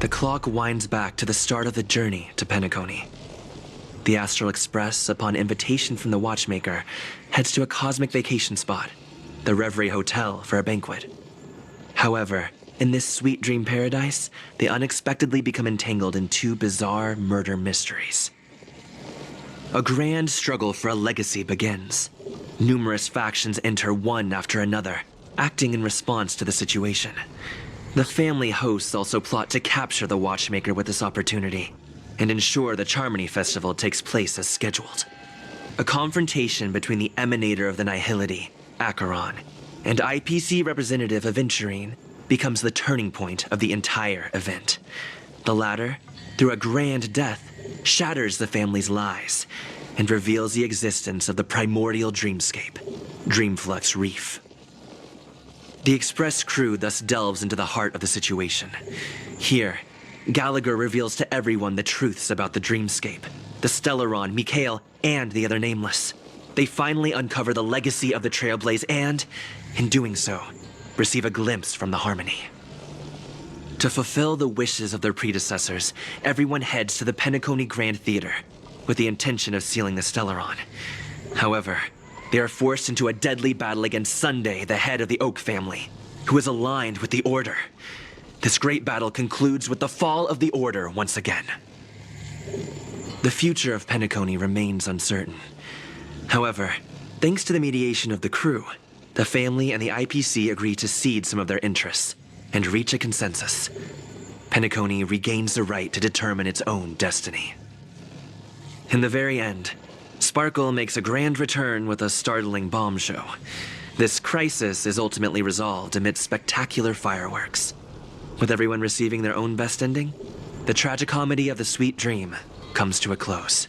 The clock winds back to the start of the journey to Penacony. The Astral Express, upon invitation from the watchmaker, heads to a cosmic vacation spot, the Reverie Hotel, for a banquet. However, in this sweet dream paradise, they unexpectedly become entangled in two bizarre murder mysteries. A grand struggle for a legacy begins. Numerous factions enter one after another, acting in response to the situation. The family hosts also plot to capture the watchmaker with this opportunity and ensure the Charmony Festival takes place as scheduled. A confrontation between the emanator of the Nihility, Acheron, and IPC representative Aventurine becomes the turning point of the entire event. The latter, through a grand death, shatters the family's lies and reveals the existence of the primordial dreamscape, Dreamflux Reef. The Express crew thus delves into the heart of the situation. Here, Gallagher reveals to everyone the truths about the dreamscape, the Stellaron, Mikhail, and the other nameless. They finally uncover the legacy of the Trailblaze and, in doing so, receive a glimpse from the Harmony. To fulfill the wishes of their predecessors, everyone heads to the Penacony Grand Theater with the intention of sealing the Stellaron. However, they are forced into a deadly battle against Sunday, the head of the Oak family, who is aligned with the Order. This great battle concludes with the fall of the Order once again. The future of Penacony remains uncertain. However, thanks to the mediation of the crew, the family and the IPC agree to cede some of their interests and reach a consensus. Penacony regains the right to determine its own destiny. In the very end, Sparkle makes a grand return with a startling bomb show. This crisis is ultimately resolved amid spectacular fireworks. With everyone receiving their own best ending, the tragicomedy of the sweet dream comes to a close.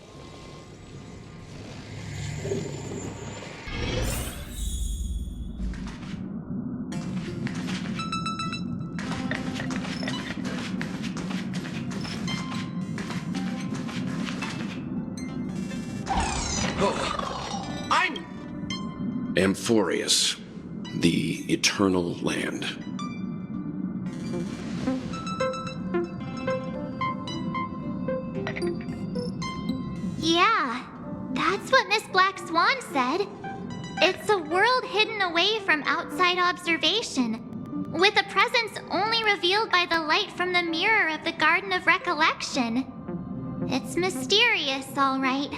Amphorius, the Eternal Land. Yeah, that's what Miss Black Swan said. It's a world hidden away from outside observation, with a presence only revealed by the light from the mirror of the Garden of Recollection. It's mysterious, all right.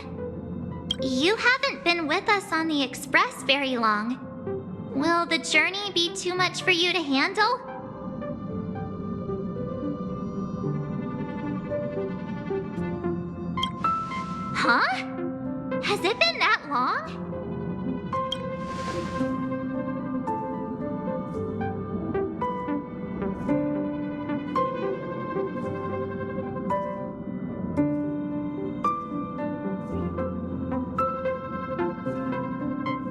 You haven't been with us on the Express very long. Will the journey be too much for you to handle? Huh? Has it been that long?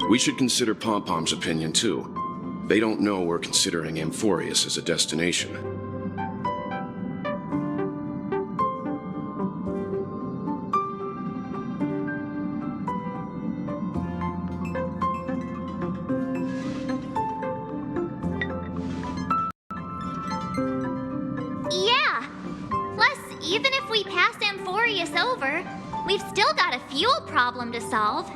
We should consider Pom-Pom's opinion, too. They don't know we're considering Amphorius as a destination. Yeah! Plus, even if we pass Amphorius over, we've still got a fuel problem to solve.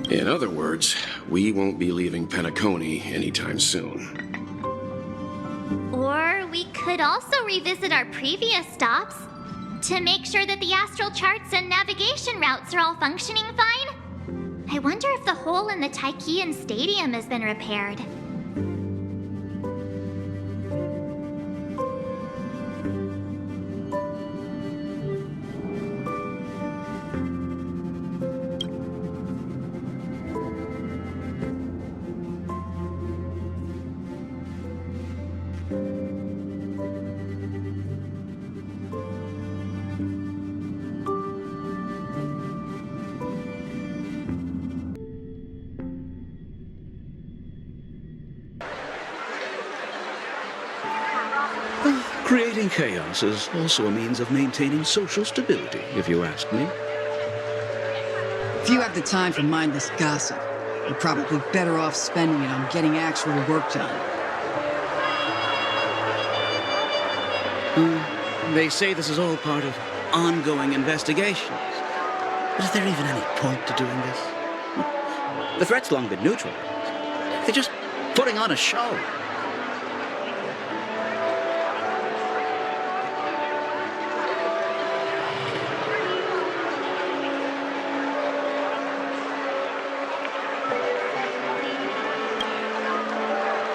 In other words, we won't be leaving Penacony anytime soon. Or we could also revisit our previous stops to make sure that the astral charts and navigation routes are all functioning fine. I wonder if the hole in the Thankyou Stadium has been repaired. Creating chaos is also a means of maintaining social stability, if you ask me. If you have the time for mindless gossip, you're probably better off spending it on getting actual work done. They say this is all part of ongoing investigations. But is there even any point to doing this? The threat's long been neutralized. They're just putting on a show.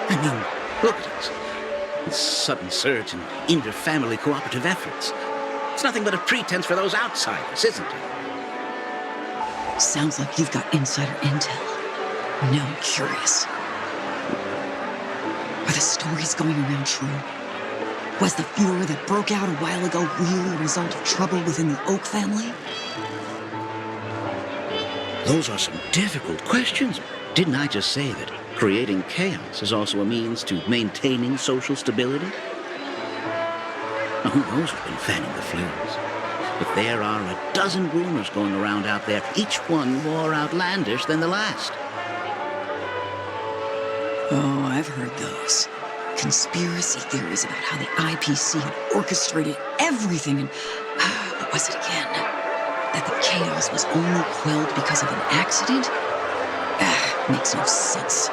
I mean, look at us. This sudden surge in inter-family cooperative efforts. It's nothing but a pretense for those outsiders, isn't it? Sounds like you've got insider intel. Now I'm curious. Are the stories going around true? Was the furor that broke out a while ago really a result of trouble within the Oak family? Those are some difficult questions. Didn't I just say that creating chaos is also a means to maintaining social stability? Now, who knows who's been fanning the flames? But there are a dozen rumors going around out there, each one more outlandish than the last. Oh, I've heard those. Conspiracy theories about how the IPC had orchestrated everything and... what was it again? That the chaos was only quelled because of an accident? Makes no sense.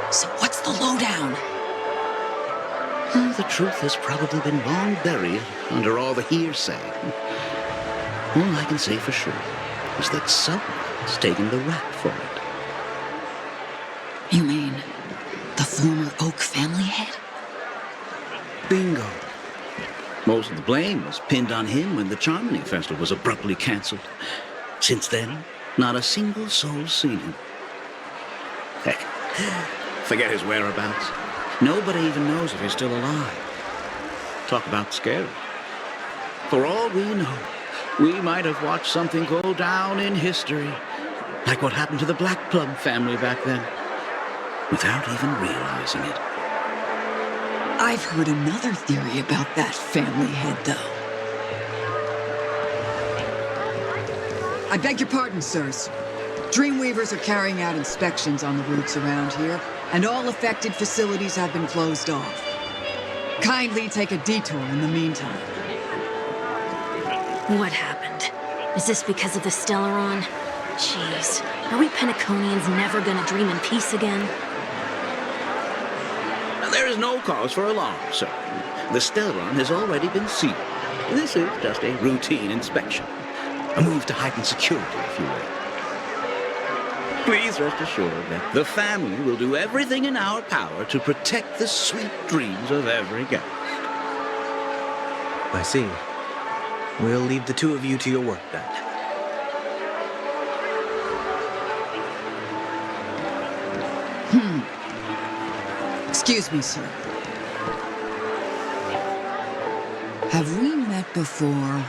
So what's the lowdown? The truth has probably been long buried under all the hearsay. All I can say for sure is that someone's taken the rap for it. You mean the former Oak family head? Bingo. Most of the blame was pinned on him when the Charmony Festival was abruptly cancelled. Since then, not a single soul's seen him. Heck, forget his whereabouts. Nobody even knows if he's still alive. Talk about scary. For all we know, we might have watched something go down in history, like what happened to the Black Plum family back then, without even realizing it. I've heard another theory about that family head, though. I beg your pardon, sirs. Dreamweavers are carrying out inspections on the routes around here, and all affected facilities have been closed off. Kindly take a detour in the meantime. What happened? Is this because of the Stellaron? Jeez, are we Penaconians never gonna dream in peace again? There is no cause for alarm, sir. The Stellaron has already been sealed. This is just a routine inspection. A move to heighten security, if you will. Please rest assured that the family will do everything in our power to protect the sweet dreams of every guest. I see. We'll leave the two of you to your work then. Excuse me, sir. Have we met before?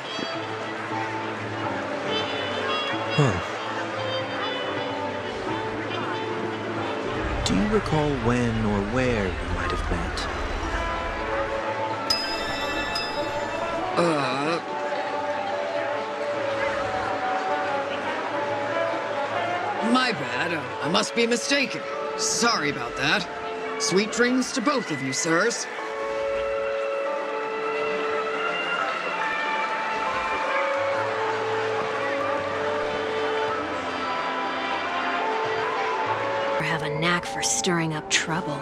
Huh. Do you recall when or where we might have met? My bad. I must be mistaken. Sorry about that. Sweet dreams to both of you, sirs. Have a knack for stirring up trouble.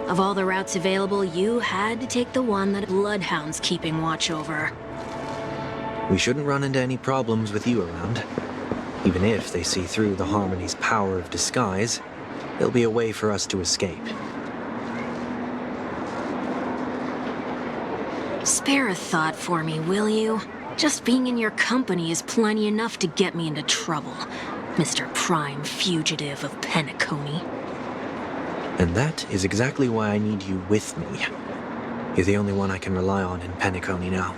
Of all the routes available, you had to take the one that Bloodhound's keeping watch over. We shouldn't run into any problems with you around. Even if they see through the Harmony's power of disguise, there'll be a way for us to escape. Spare a thought for me, will you? Just being in your company is plenty enough to get me into trouble, Mr. Prime Fugitive of Penacony. And that is exactly why I need you with me. You're the only one I can rely on in Penacony now.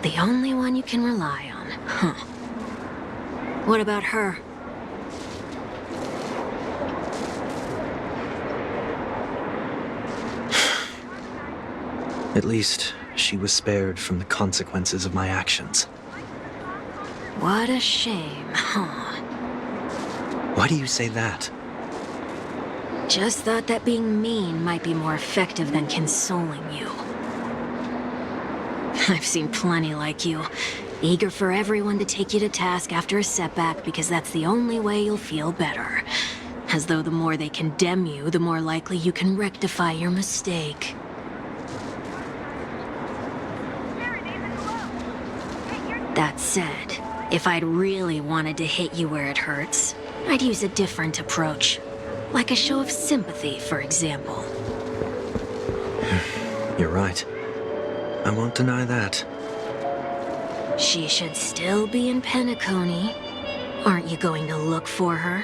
The only one you can rely on, huh? What about her? At least, she was spared from the consequences of my actions. What a shame, huh? Why do you say that? Just thought that being mean might be more effective than consoling you. I've seen plenty like you, eager for everyone to take you to task after a setback because that's the only way you'll feel better. As though the more they condemn you, the more likely you can rectify your mistake. That said, if I'd really wanted to hit you where it hurts, I'd use a different approach. Like a show of sympathy, for example. You're right. I won't deny that. She should still be in Penacony. Aren't you going to look for her?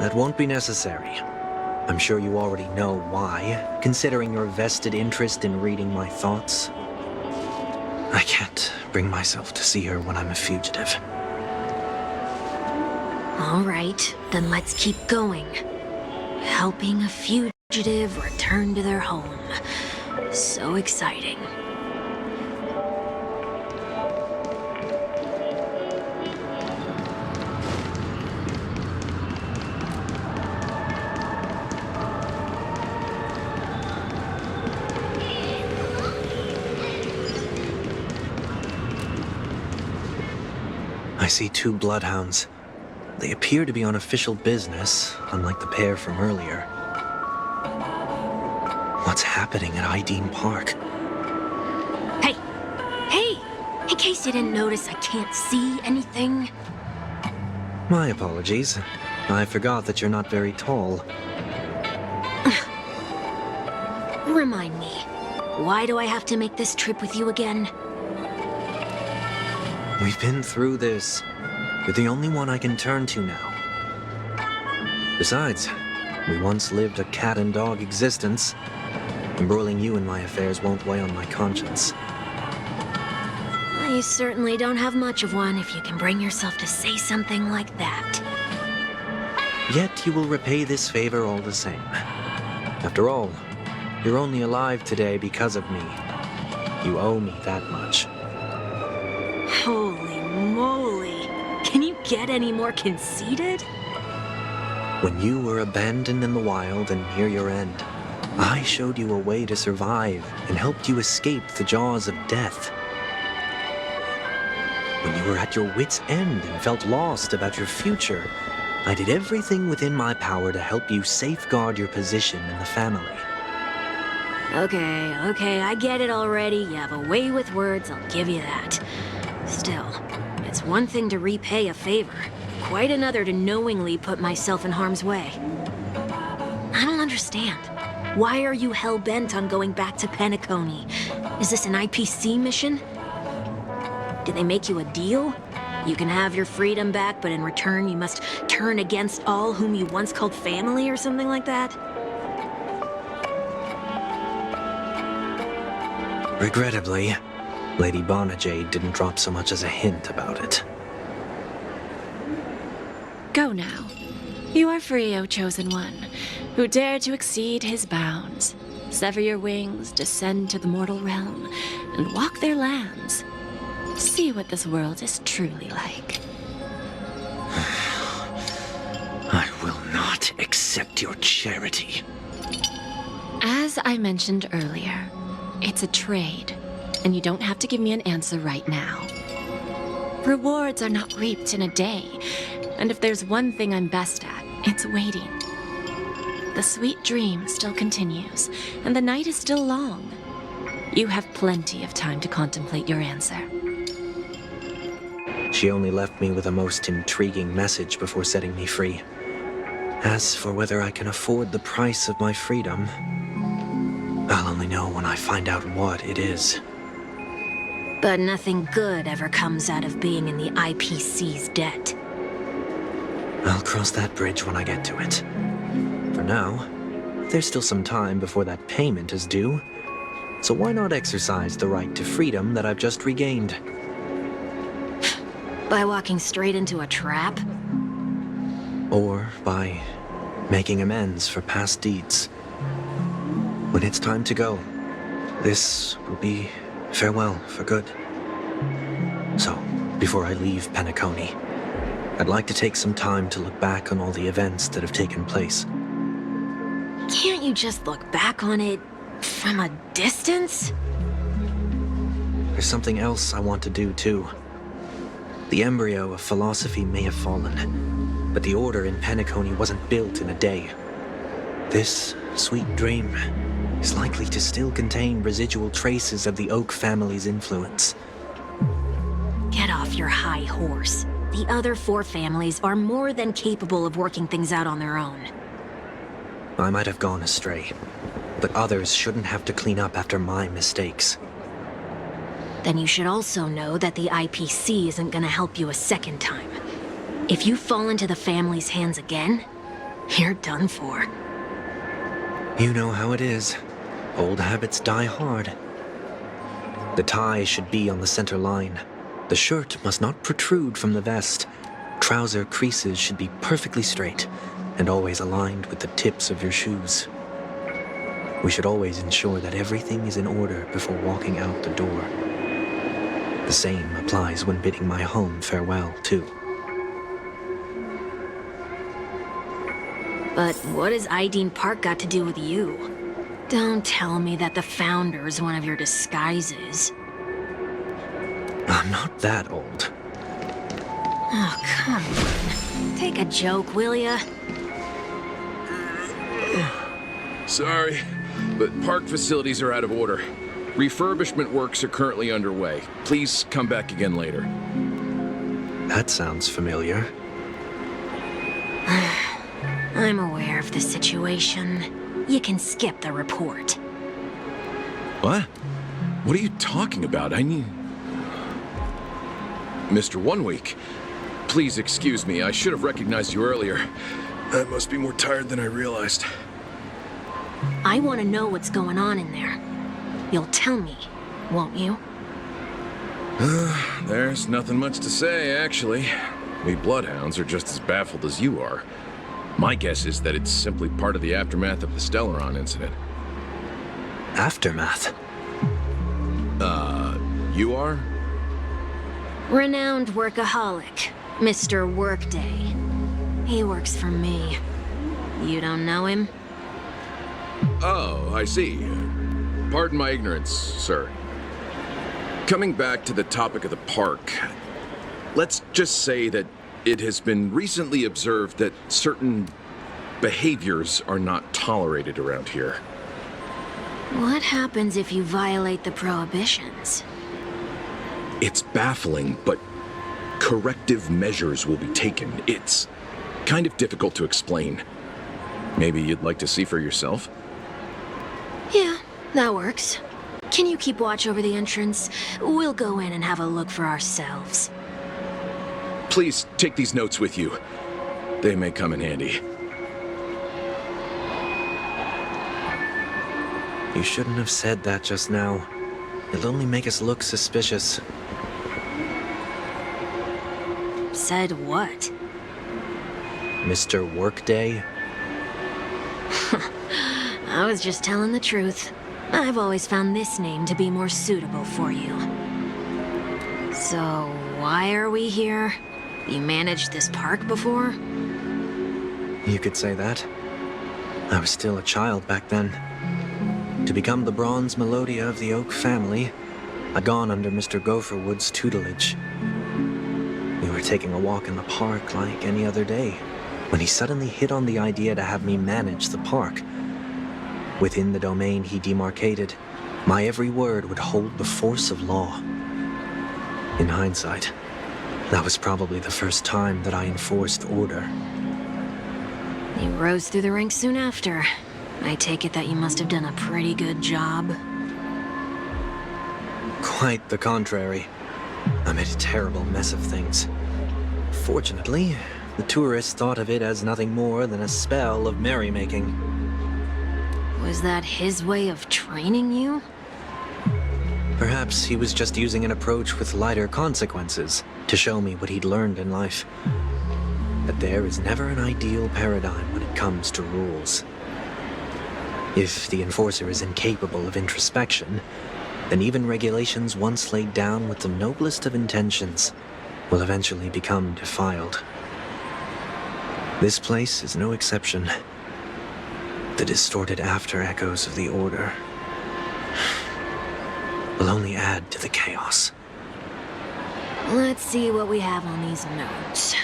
That won't be necessary. I'm sure you already know why, considering your vested interest in reading my thoughts. I can't bring myself to see her when I'm a fugitive. All right, then let's keep going. Helping a fugitive return to their home. So exciting. I see 2 bloodhounds. They appear to be on official business, unlike the pair from earlier. What's happening at Ideen Park? Hey! Hey! In case you didn't notice, I can't see anything. My apologies. I forgot that you're not very tall. Remind me, why do I have to make this trip with you again? We've been through this. You're the only one I can turn to now. Besides, we once lived a cat-and-dog existence. Embroiling you in my affairs won't weigh on my conscience. You certainly don't have much of one if you can bring yourself to say something like that. Yet you will repay this favor all the same. After all, you're only alive today because of me. You owe me that much. Holy moly! Can you get any more conceited? When you were abandoned in the wild and near your end, I showed you a way to survive and helped you escape the jaws of death. When you were at your wit's end and felt lost about your future, I did everything within my power to help you safeguard your position in the family. Okay, I get it already. You have a way with words, I'll give you that. Still, it's one thing to repay a favor, quite another to knowingly put myself in harm's way. I don't understand. Why are you hell-bent on going back to Penacony? Is this an IPC mission? Did they make you a deal? You can have your freedom back, but in return you must turn against all whom you once called family or something like that? Regrettably, Lady Bonajade didn't drop so much as a hint about it. Go now. You are free, O Chosen One, who dare to exceed his bounds. Sever your wings, descend to the mortal realm, and walk their lands. See what this world is truly like. I will not accept your charity. As I mentioned earlier, it's a trade, and you don't have to give me an answer right now. Rewards are not reaped in a day, and if there's one thing I'm best at, it's waiting. The sweet dream still continues, and the night is still long. You have plenty of time to contemplate your answer. She only left me with a most intriguing message before setting me free. As for whether I can afford the price of my freedom, I'll only know when I find out what it is. But nothing good ever comes out of being in the IPC's debt. I'll cross that bridge when I get to it. For now, there's still some time before that payment is due, so why not exercise the right to freedom that I've just regained? By walking straight into a trap? Or by making amends for past deeds. When it's time to go, This will be farewell for good. So, before I leave Penacony, I'd like to take some time to look back on all the events that have taken place. Can't you just look back on it from a distance? There's something else I want to do, too. The embryo of philosophy may have fallen, but the order in Penacony wasn't built in a day. This sweet dream is likely to still contain residual traces of the Oak family's influence. Get off your high horse. The other 4 families are more than capable of working things out on their own. I might have gone astray, but others shouldn't have to clean up after my mistakes. Then you should also know that the IPC isn't gonna help you a second time. If you fall into the family's hands again, you're done for. You know how it is. Old habits die hard. The tie should be on the center line. The shirt must not protrude from the vest. Trouser creases should be perfectly straight and always aligned with the tips of your shoes. We should always ensure that everything is in order before walking out the door. The same applies when bidding my home farewell, too. But what has Ideen Park got to do with you? Don't tell me that the Founder's one of your disguises. I'm not that old. Oh, come on. Take a joke, will ya? Sorry, but park facilities are out of order. Refurbishment works are currently underway. Please come back again later. That sounds familiar. I'm aware of the situation. You can skip the report. What? What are you talking about? I mean... Mr. One Week, please excuse me. I should have recognized you earlier. I must be more tired than I realized. I want to know what's going on in there. You'll tell me, won't you? There's nothing much to say, actually. We Bloodhounds are just as baffled as you are. My guess is that it's simply part of the aftermath of the Stellaron incident. Aftermath? You are? Renowned workaholic, Mr. Workday. He works for me. You don't know him? Oh, I see. Pardon my ignorance, sir. Coming back to the topic of the park, let's just say that it has been recently observed that certain behaviors are not tolerated around here. What happens if you violate the prohibitions? It's baffling, but corrective measures will be taken. It's kind of difficult to explain. Maybe you'd like to see for yourself? Yeah, that works. Can you keep watch over the entrance? We'll go in and have a look for ourselves. Please take these notes with you. They may come in handy. You shouldn't have said that just now. It'll only make us look suspicious. Said what? Mr. Workday? I was just telling the truth. I've always found this name to be more suitable for you. So, why are we here? You managed this park before? You could say that. I was still a child back then. To become the bronze Melodia of the Oak family, I'd gone under Mr. Gopherwood's tutelage. We were taking a walk in the park like any other day, when he suddenly hit on the idea to have me manage the park. Within the domain he demarcated, my every word would hold the force of law. In hindsight, that was probably the first time that I enforced order. You rose through the ranks soon after. I take it that you must have done a pretty good job. Quite the contrary. I made a terrible mess of things. Fortunately, the tourists thought of it as nothing more than a spell of merrymaking. Was that his way of training you? Perhaps he was just using an approach with lighter consequences to show me what he'd learned in life. That there is never an ideal paradigm when it comes to rules. If the Enforcer is incapable of introspection, then even regulations once laid down with the noblest of intentions will eventually become defiled. This place is no exception. The distorted after echoes of the Order will only add to the chaos. Let's see what we have on these notes.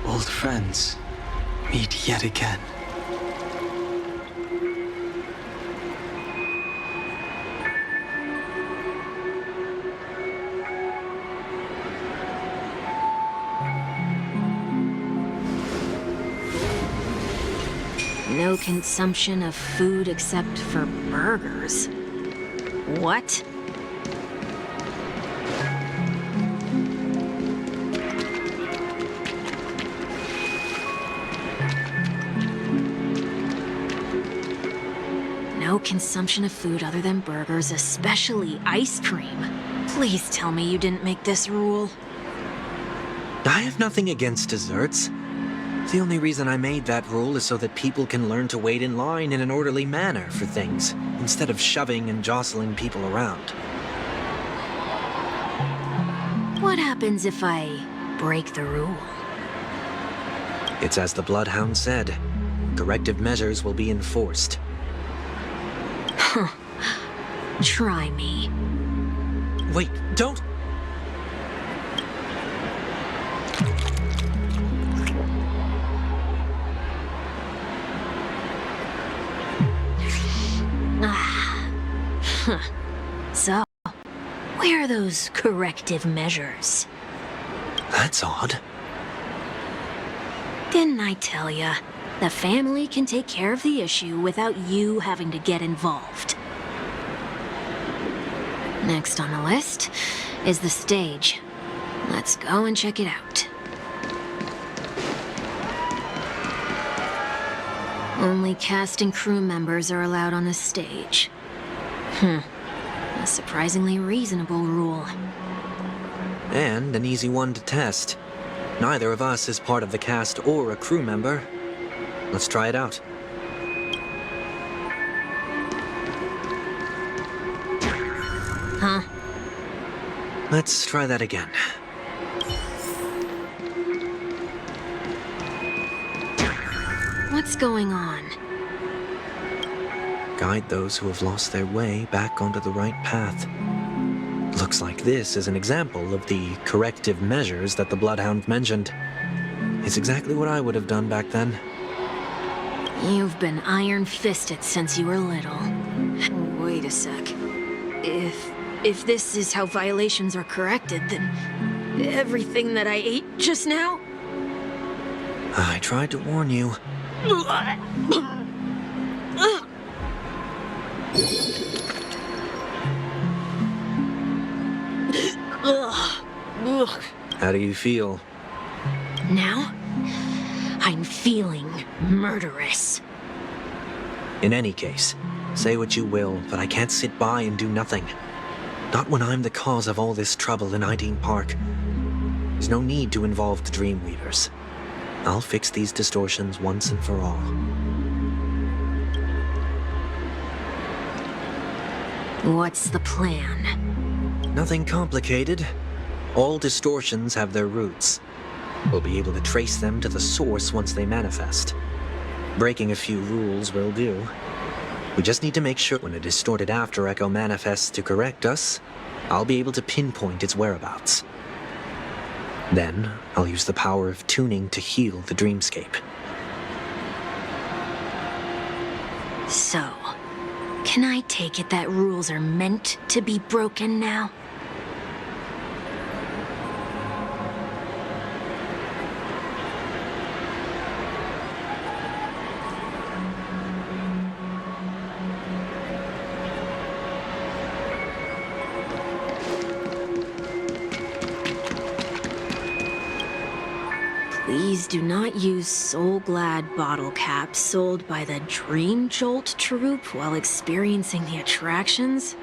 Old friends meet yet again. No consumption of food except for burgers. What? No consumption of food other than burgers, especially ice cream. Please tell me you didn't make this rule. I have nothing against desserts. The only reason I made that rule is so that people can learn to wait in line in an orderly manner for things, instead of shoving and jostling people around. What happens if I break the rule? It's as the Bloodhound said. Corrective measures will be enforced. Try me. Wait, don't! So, where are those corrective measures? That's odd. Didn't I tell ya? The family can take care of the issue without you having to get involved. Next on the list is the stage. Let's go and check it out. Only cast and crew members are allowed on the stage. A surprisingly reasonable rule. And an easy one to test. Neither of us is part of the cast or a crew member. Let's try it out. Huh? Let's try that again. What's going on? Guide those who have lost their way back onto the right path. Looks like this is an example of the corrective measures that the Bloodhound mentioned. It's exactly what I would have done back then. You've been iron-fisted since you were little. Wait a sec. If this is how violations are corrected, then everything that I ate just now? I tried to warn you. How do you feel? Now, I'm feeling murderous. In any case, say what you will, but I can't sit by and do nothing. Not when I'm the cause of all this trouble in Ideen Park. There's no need to involve the Dreamweavers. I'll fix these distortions once and for all. What's the plan? Nothing complicated. All distortions have their roots. We'll be able to trace them to the source once they manifest. Breaking a few rules will do. We just need to make sure when a distorted after echo manifests to correct us, I'll be able to pinpoint its whereabouts. Then, I'll use the power of tuning to heal the dreamscape. So, can I take it that rules are meant to be broken now? Please do not use Soul Glad bottle caps sold by the Dream Jolt troupe while experiencing the attractions?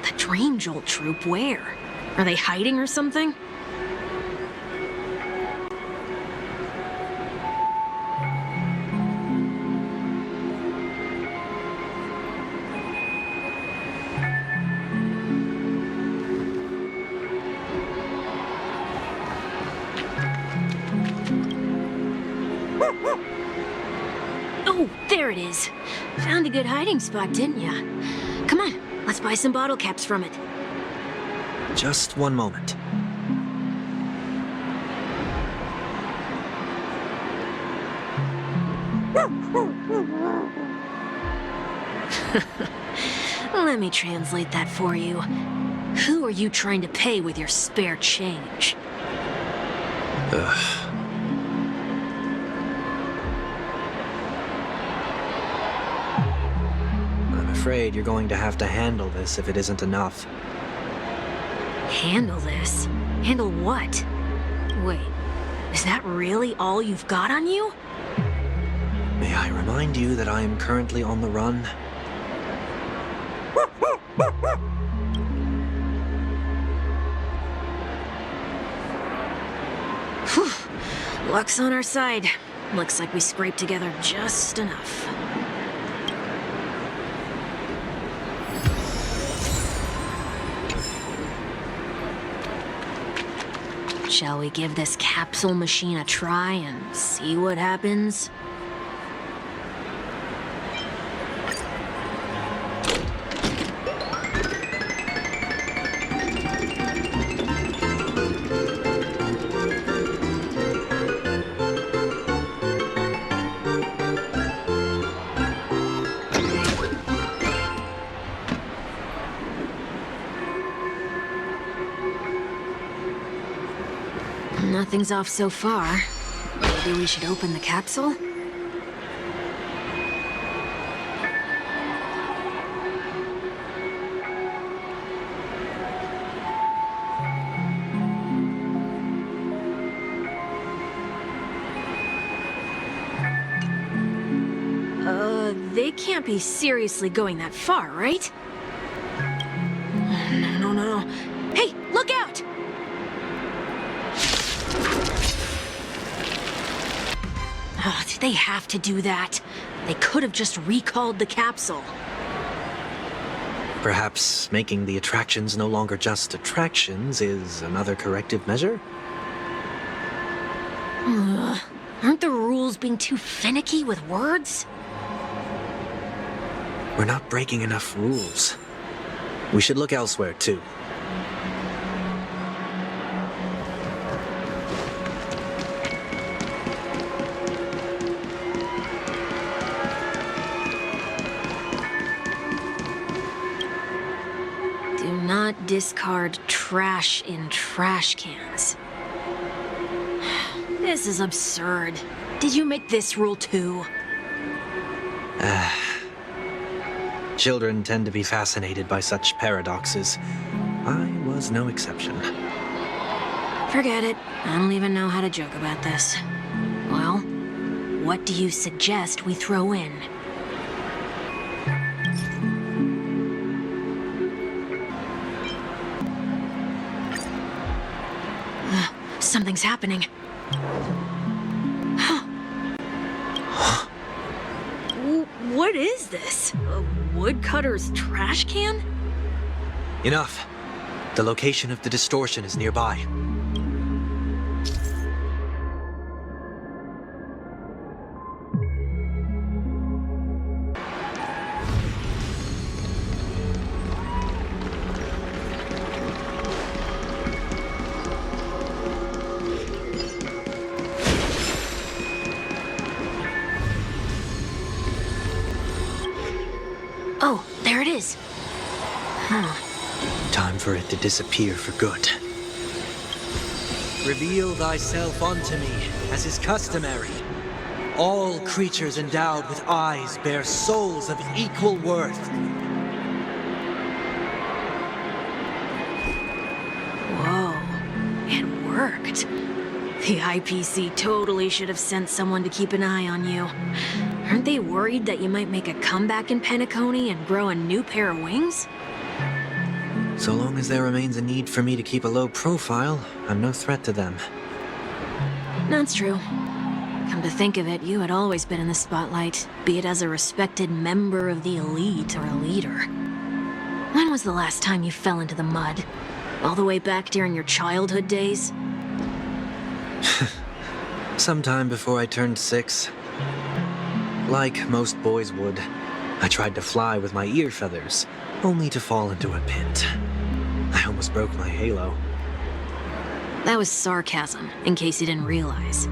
The Dream Jolt troupe, where? Are they hiding or something? Oh, there it is. Found a good hiding spot, didn't ya? Come on, let's buy some bottle caps from it. Just one moment. Let me translate that for you. Who are you trying to pay with your spare change? Ugh. I'm afraid you're going to have to handle this if it isn't enough. Handle this? Handle what? Wait, is that really all you've got on you? May I remind you that I am currently on the run? Whew. Luck's on our side. Looks like we scraped together just enough. Shall we give this capsule machine a try and see what happens? Nothing's off so far. Maybe we should open the capsule? They can't be seriously going that far, right? No. Hey, look out! Oh, did they have to do that? They could have just recalled the capsule. Perhaps making the attractions no longer just attractions is another corrective measure? Aren't the rules being too finicky with words? We're not breaking enough rules. We should look elsewhere, too. Do not discard trash in trash cans. This is absurd. Did you make this rule too? Children tend to be fascinated by such paradoxes. I was no exception. Forget it. I don't even know how to joke about this. Well, what do you suggest we throw in? Something's happening. What is this? A woodcutter's trash can? Enough. The location of the distortion is nearby. Oh, there it is. Time for it to disappear for good. Reveal thyself unto me, as is customary. All creatures endowed with eyes bear souls of equal worth. Whoa, it worked. The IPC totally should have sent someone to keep an eye on you. Aren't they worried that you might make a comeback in Penacony and grow a new pair of wings? So long as there remains a need for me to keep a low profile, I'm no threat to them. That's true. Come to think of it, you had always been in the spotlight, be it as a respected member of the elite or a leader. When was the last time you fell into the mud? All the way back during your childhood days? Sometime before I turned 6. Like most boys would, I tried to fly with my ear feathers, only to fall into a pit. I almost broke my halo. That was sarcasm, in case you didn't realize.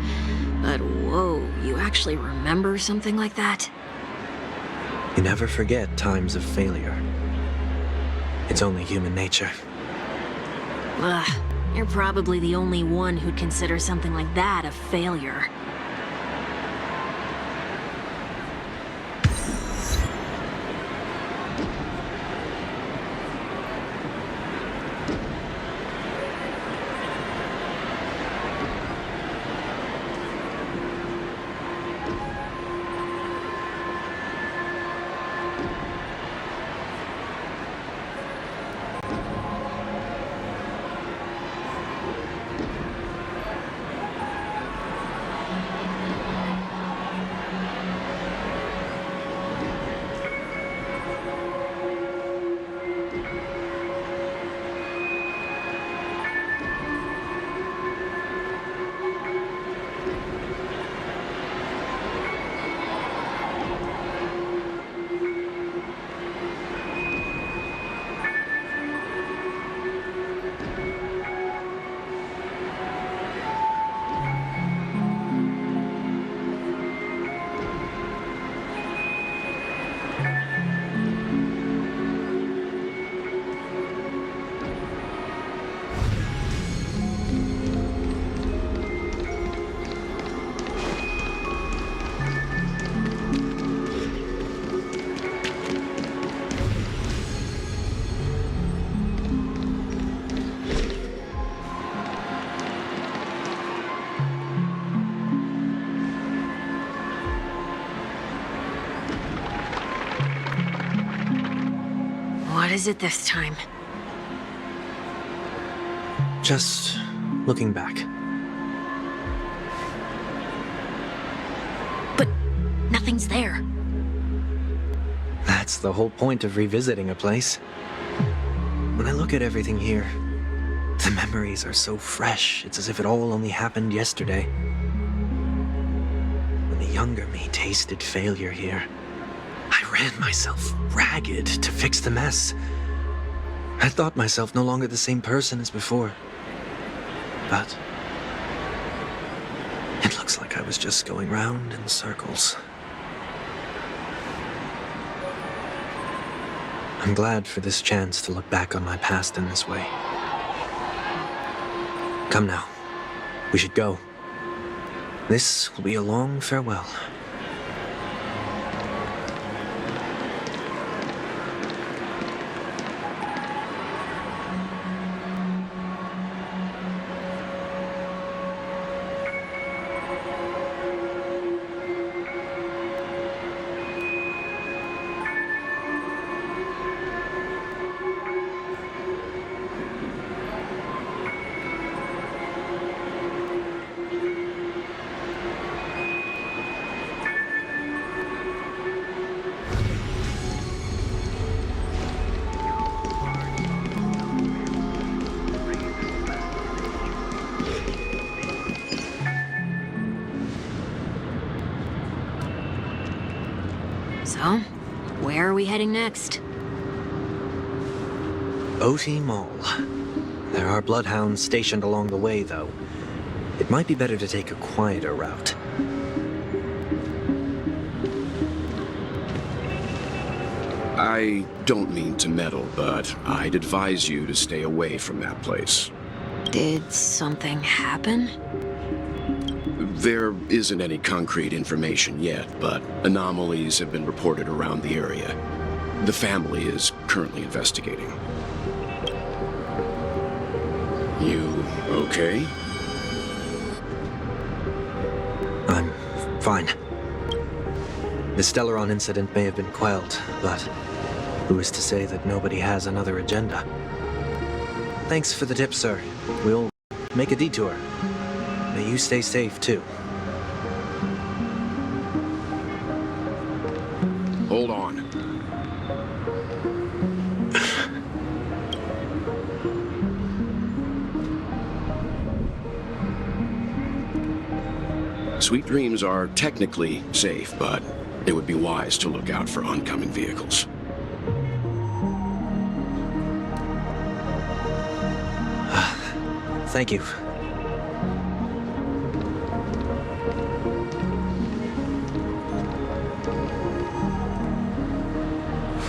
But whoa, you actually remember something like that? You never forget times of failure. It's only human nature. Ugh, you're probably the only one who'd consider something like that a failure. What is it this time? Just looking back. But nothing's there. That's the whole point of revisiting a place. When I look at everything here, the memories are so fresh, it's as if it all only happened yesterday. When the younger me tasted failure here, I ran myself ragged to fix the mess. I thought myself no longer the same person as before. But it looks like I was just going round in circles. I'm glad for this chance to look back on my past in this way. Come now, we should go. This will be a long farewell. So, where are we heading next? OT Mall. There are bloodhounds stationed along the way, though. It might be better to take a quieter route. I don't mean to meddle, but I'd advise you to stay away from that place. Did something happen? There isn't any concrete information yet, but anomalies have been reported around the area. The family is currently investigating. You okay? Fine. The Stellaron incident may have been quelled, but who is to say that nobody has another agenda? Thanks for the tip, sir. We'll make a detour. May you stay safe, too. Hold on. Sweet Dreams are technically safe, but it would be wise to look out for oncoming vehicles. Thank you.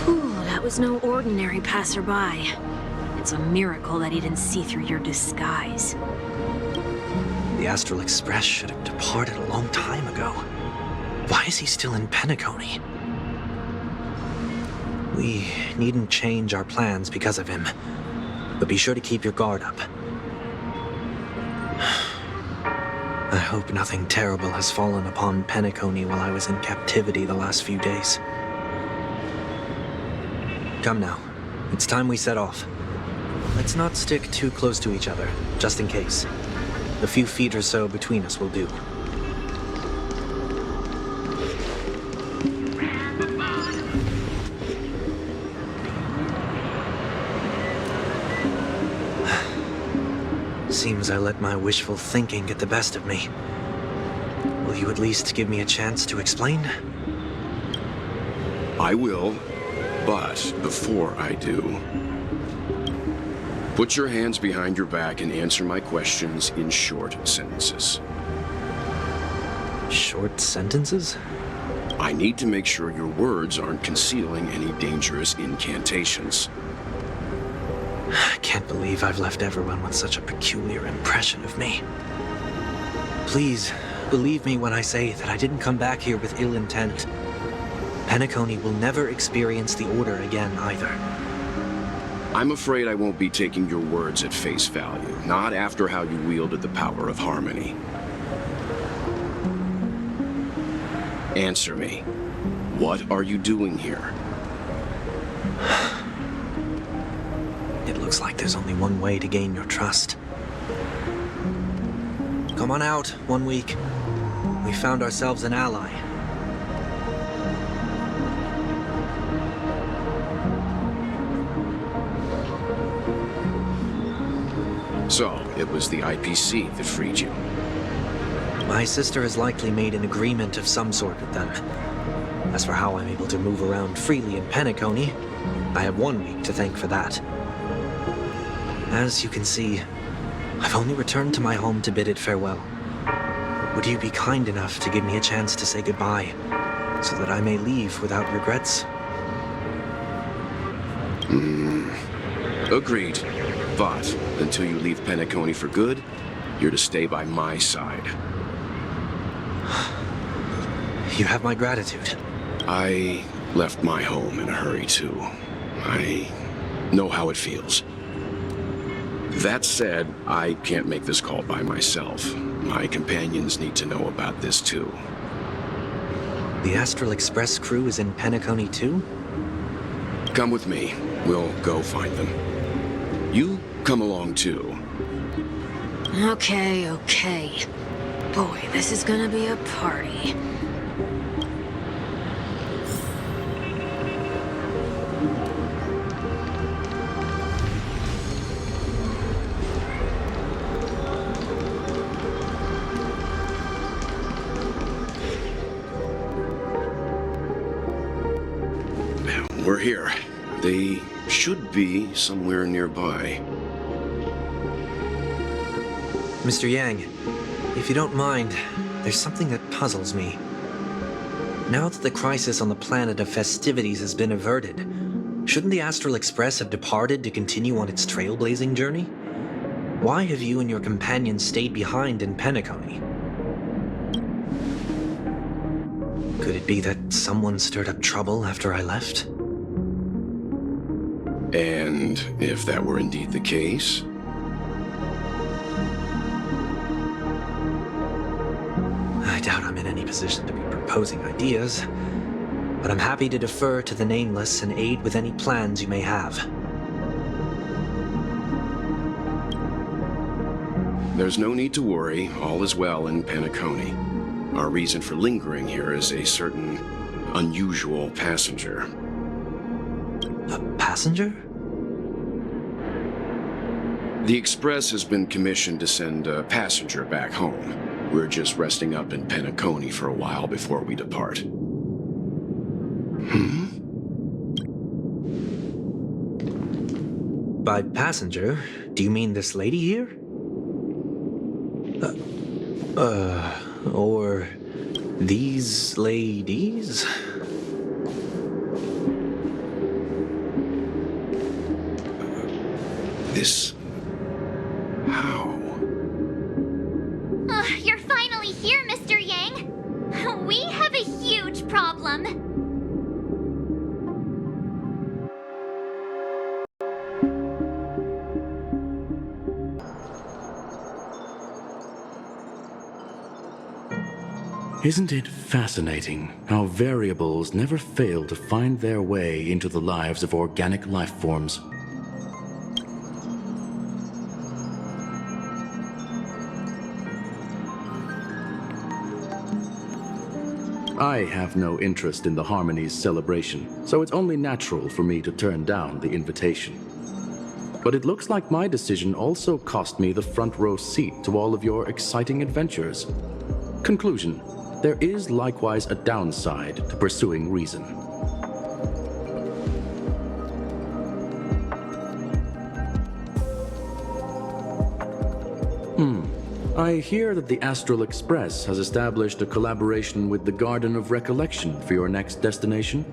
Whew, that was no ordinary passerby. It's a miracle that he didn't see through your disguise. The Astral Express should have departed a long time ago. Why is he still in Penacony? We needn't change our plans because of him, but be sure to keep your guard up. I hope nothing terrible has fallen upon Penacony while I was in captivity the last few days. Come now, it's time we set off. Let's not stick too close to each other, just in case. A few feet or so between us will do. Seems I let my wishful thinking get the best of me. Will you at least give me a chance to explain? I will, but before I do, put your hands behind your back and answer my questions in short sentences. Short sentences? I need to make sure your words aren't concealing any dangerous incantations. I can't believe I've left everyone with such a peculiar impression of me. Please, believe me when I say that I didn't come back here with ill intent. Penacony will never experience the Order again, either. I'm afraid I won't be taking your words at face value, not after how you wielded the power of harmony. Answer me. What are you doing here? It looks like there's only one way to gain your trust. Come on out, 1 week. We found ourselves an ally. So, it was the IPC that freed you. My sister has likely made an agreement of some sort with them. As for how I'm able to move around freely in Penacony, I have 1 week to thank for that. As you can see, I've only returned to my home to bid it farewell. Would you be kind enough to give me a chance to say goodbye, so that I may leave without regrets? Agreed. But until you leave Penacony for good, you're to stay by my side. You have my gratitude. I left my home in a hurry, too. I know how it feels. That said, I can't make this call by myself. My companions need to know about this, too. The Astral Express crew is in Penacony, too? Come with me. We'll go find them. You come along, too. Okay. Boy, this is gonna be a party. We're here. They should be somewhere nearby. Mr. Yang, if you don't mind, there's something that puzzles me. Now that the crisis on the planet of festivities has been averted, shouldn't the Astral Express have departed to continue on its trailblazing journey? Why have you and your companions stayed behind in Penacony? Could it be that someone stirred up trouble after I left? And if that were indeed the case? I I doubt I'm in any position to be proposing ideas, but I'm happy to defer to the Nameless and aid with any plans you may have. There's no need to worry. All is well in Penacony. Our reason for lingering here is a certain unusual passenger. A passenger? The Express has been commissioned to send a passenger back home. We're just resting up in Penacony for a while before we depart. By passenger, do you mean this lady here? Or these ladies? This... how? You're finally here, Mr. Yang. We have a huge problem. Isn't it fascinating how variables never fail to find their way into the lives of organic life forms? I have no interest in the Harmony's celebration, so it's only natural for me to turn down the invitation. But it looks like my decision also cost me the front row seat to all of your exciting adventures. Conclusion: there is likewise a downside to pursuing reason. I hear that the Astral Express has established a collaboration with the Garden of Recollection for your next destination.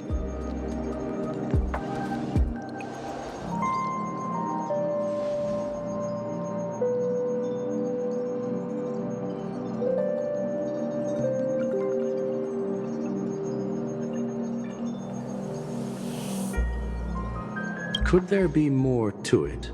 Could there be more to it?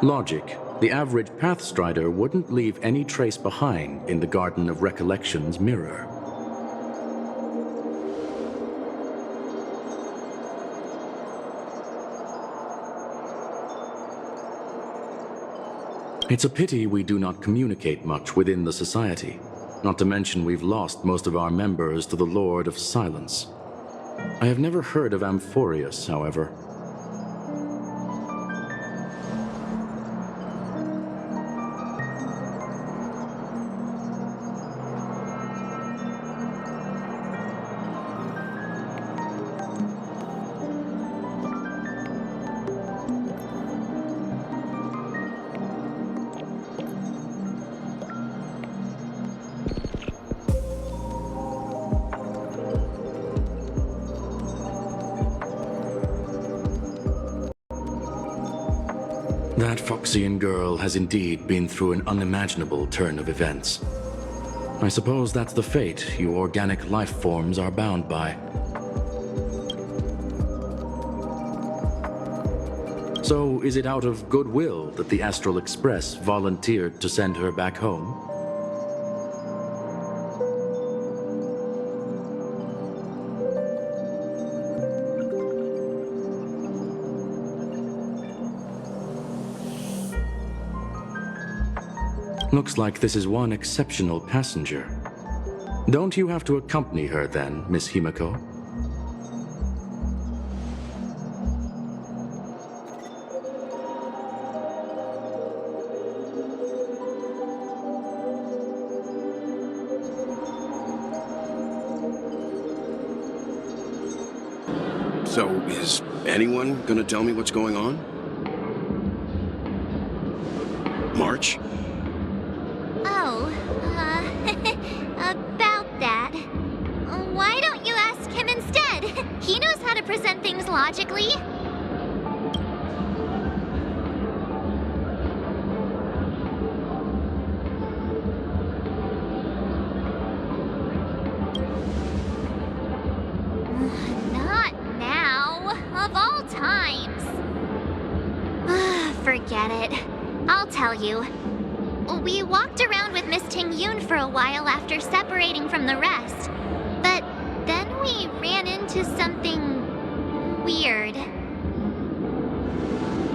Logic. The average Pathstrider wouldn't leave any trace behind in the Garden of Recollection's mirror. It's a pity we do not communicate much within the society. Not to mention we've lost most of our members to the Lord of Silence. I have never heard of Amphorius, however. That Foxian girl has indeed been through an unimaginable turn of events. I suppose that's the fate you organic life forms are bound by. So, is it out of goodwill that the Astral Express volunteered to send her back home? Looks like this is one exceptional passenger. Don't you have to accompany her then, Miss Himiko? So, is anyone gonna tell me what's going on? March? Oh, about that. Why don't you ask him instead? He knows how to present things logically. Not now. Forget it. I'll tell you. We walked around with Miss Thankyou for a while after separating from the rest. But then we ran into something weird.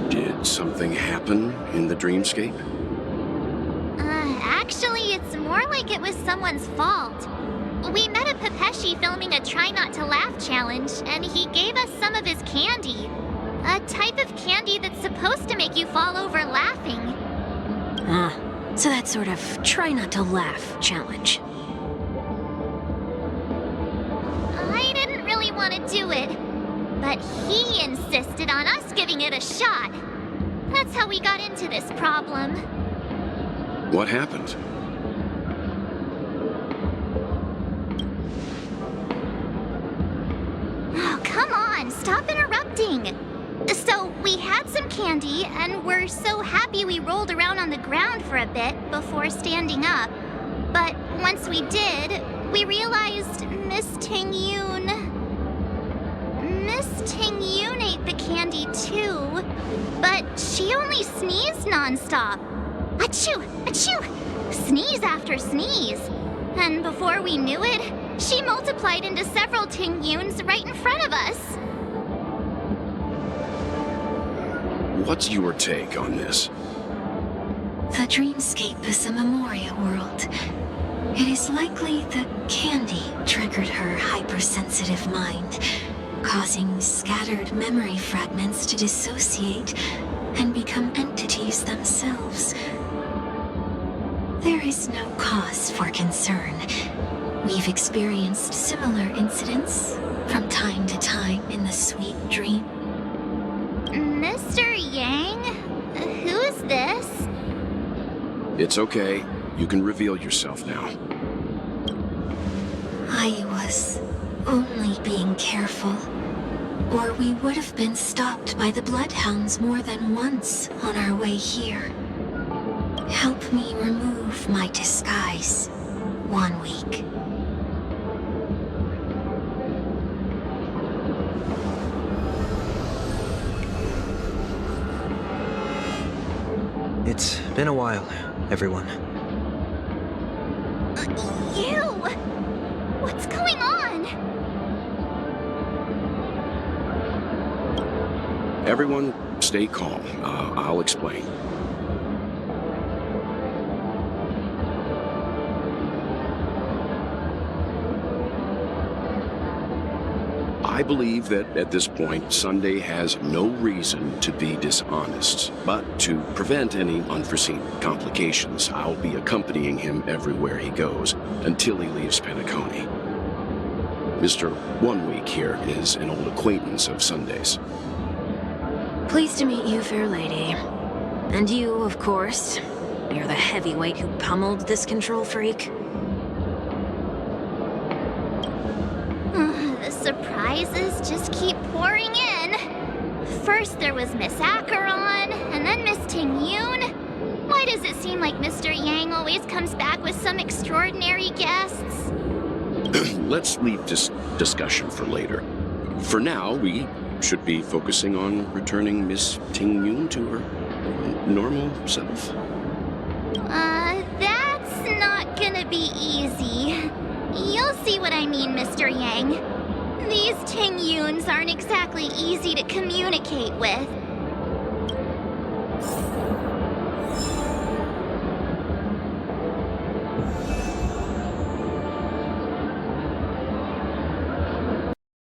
Did something happen in the dreamscape? Actually, it's more like it was someone's fault. We met a Pepeshi filming a Try Not to Laugh challenge, and he gave us some of his candy. A type of candy that's supposed to make you fall over laughing. So that sort of try not to laugh challenge. I didn't really want to do it, but he insisted on us giving it a shot. That's how we got into this problem. What happened? Oh, come on, stop interrupting. So, we had some candy, and we're so happy we rolled around on the ground for a bit before standing up. But once we did, we realized Miss Thankyou ate the candy too, but she only sneezed nonstop. Achoo! Achoo! Sneeze after sneeze. And before we knew it, she multiplied into several Thankyous right in front of us. What's your take on this? The dreamscape is a Memoria world. It is likely the candy triggered her hypersensitive mind, causing scattered memory fragments to dissociate and become entities themselves. There is no cause for concern. We've experienced similar incidents from time to time in the sweet dream. Mr. Yang? Who's this? It's okay. You can reveal yourself now. I was only being careful, or we would have been stopped by the Bloodhounds more than once on our way here. Help me remove my disguise. 1 week. It's been a while, everyone. You! What's going on? Everyone, stay calm. I'll explain. I believe that at this point, Sunday has no reason to be dishonest. But to prevent any unforeseen complications, I'll be accompanying him everywhere he goes until he leaves Penacony. Mr. 1 Week here is an old acquaintance of Sunday's. Pleased to meet you, fair lady. And you, of course. You're the heavyweight who pummeled this control freak. The surprises just keep pouring in. First there was Miss Acheron, and then Miss Thankyou. Why does it seem like Mr. Yang always comes back with some extraordinary guests? Let's leave this discussion for later. For now, we should be focusing on returning Miss Thankyou to her normal self. That's not gonna be easy. You'll see what I mean, Mr. Yang. These Thankyous aren't exactly easy to communicate with.